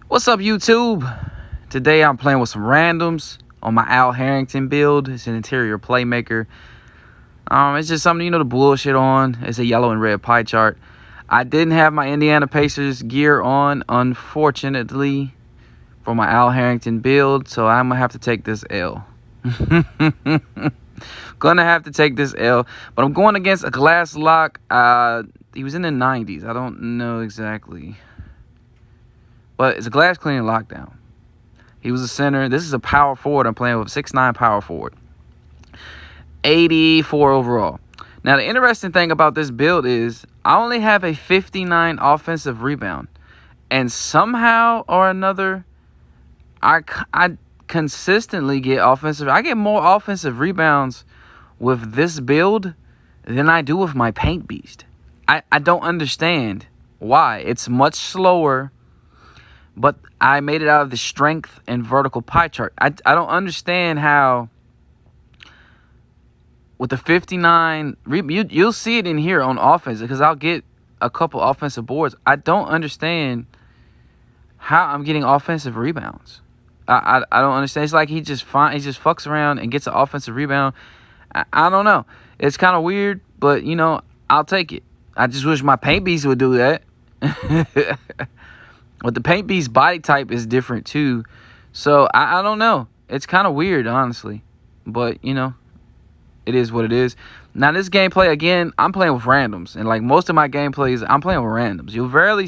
What's up, YouTube? Today I'm playing with some randoms on my Harrington build. It's an interior playmaker. It's just something to bullshit on. It's a yellow and red pie chart. I didn't have my Indiana Pacers gear on, unfortunately, for my Harrington build, so I'm gonna have to take this L. Gonna have to take this L, but I'm going against a glass lock. He was in the 90s. I don't know exactly, but it's a glass cleaning lockdown. He was a center. This is a power forward I'm playing with, 6'9" power forward. 84 overall. Now, the interesting thing about this build is I only have a 59 offensive rebound. And somehow or another, I consistently get offensive. I get more offensive rebounds with this build than I do with my paint beast. I don't understand why. It's much slower, but I made it out of the strength and vertical pie chart. I don't understand how with the 59, you'll see it in here on offense because I'll get a couple offensive boards. I don't understand how I'm getting offensive rebounds. I don't understand. It's like he just fucks around and gets an offensive rebound. I don't know. It's kind of weird, but I'll take it. I just wish my paint beast would do that. But the paint beast body type is different too. So I don't know. It's kind of weird, honestly. But it is what it is. Now this gameplay, again, I'm playing with randoms, and like most of my gameplays, I'm playing with randoms. You'll rarely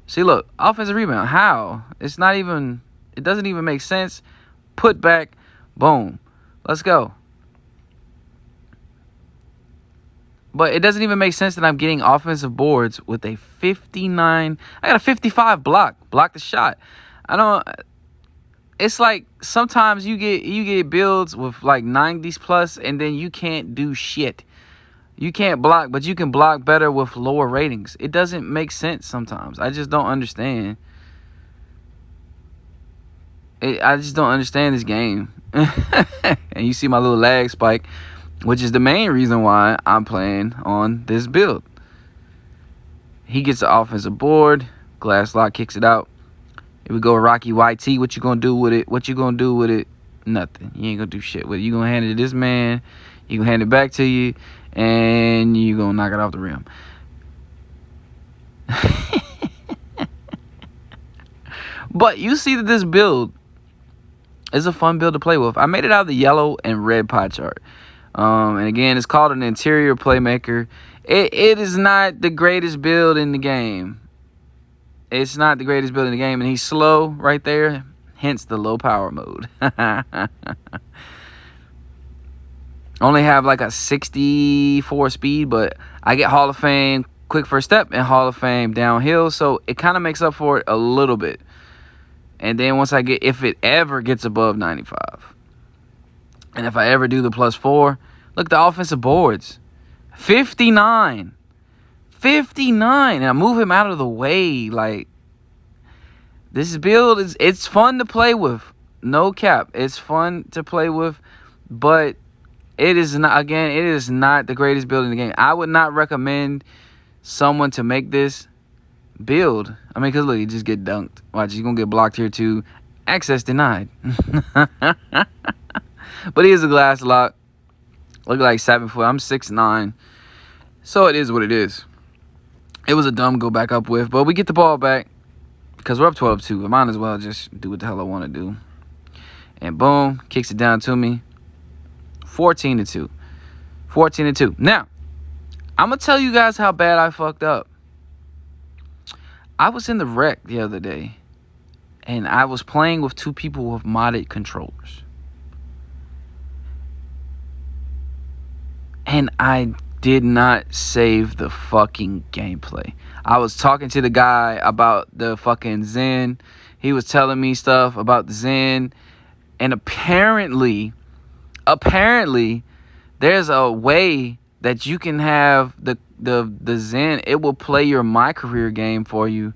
see. Look, offensive rebound. How? It's not even. It doesn't even make sense. Put back. Boom. Let's go. But it doesn't even make sense that I'm getting offensive boards with a 59. I got a 55 block. Block the shot. I don't. It's like sometimes you get builds with like 90s plus, and then you can't do shit. You can't block, but you can block better with lower ratings. It doesn't make sense sometimes. I just don't understand. I just don't understand this game. And you see my little lag spike, which is the main reason why I'm playing on this build. He gets the offensive board. Glass lock kicks it out. Here we go, Rocky YT. What you gonna do with it? What you gonna do with it? Nothing. You ain't gonna do shit with it. You gonna hand it to this man. You gonna hand it back to you, and you gonna knock it off the rim. But you see that this build is a fun build to play with. I made it out of the yellow and red pie chart. And again, it's called an interior playmaker. It is not the greatest build in the game. It's not the greatest build in the game, and he's slow right there, hence the low power mode. Only have like a 64 speed, but I get Hall of Fame quick first step and Hall of Fame downhill, so it kind of makes up for it a little bit. And then once if it ever gets above 95, and if I ever do the +4, look, the offensive boards, 59. 59, and I move him out of the way. Like, this build it's fun to play with. No cap. It's fun to play with, but it is not the greatest build in the game. I would not recommend someone to make this build. I mean, because look, you just get dunked. Watch, you're going to get blocked here too. Access denied. But he is a glass lock. Look like 7 foot. I'm 6'9". So it is what it is. It was a dumb go back up with, but we get the ball back because we're up 12-2. I might as well just do what the hell I want to do. And boom, kicks it down to me. 14-2. 14-2. Now, I'm going to tell you guys how bad I fucked up. I was in the rec the other day, and I was playing with two people with modded controllers. And I did not save the fucking gameplay. I was talking to the guy about the fucking Zen. He was telling me stuff about the Zen. And apparently, there's a way that you can have the Zen. It will play your My Career game for you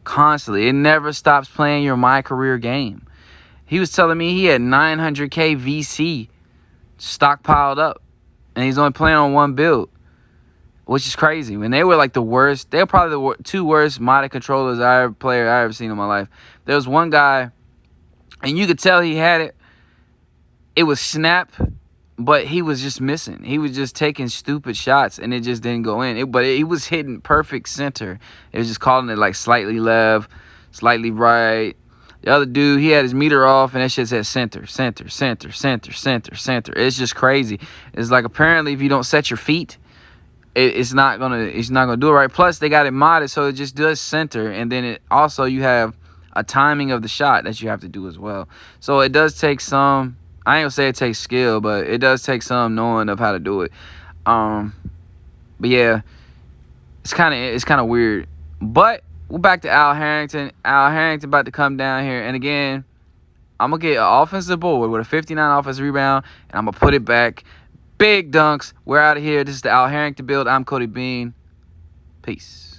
constantly. It never stops playing your My Career game. He was telling me he had 900k VC stockpiled up, and he's only playing on one build. which is crazy. When they were like the worst, they were probably the two worst modded controllers I ever seen in my life. There was one guy, and you could tell he had it. It was snap, but he was just missing. He was just taking stupid shots, and it just didn't go in. But he was hitting perfect center. It was just calling it like slightly left, slightly right. The other dude, he had his meter off, and that shit said center, center, center, center, center, center. It's just crazy. It's like apparently if you don't set your feet, it's not gonna do it right. Plus they got it modded so it just does center, and then it also you have a timing of the shot that you have to do as well. So it does take some. I ain't gonna say it takes skill, but it does take some knowing of how to do it. But yeah, it's kind of weird. But we're back to Al Harrington. Al Harrington about to come down here, and again, I'm gonna get an offensive board with a 59 offensive rebound, and I'm gonna put it back. Big dunks. We're out of here. This is the Al Harrington build. I'm Cody Bean. Peace.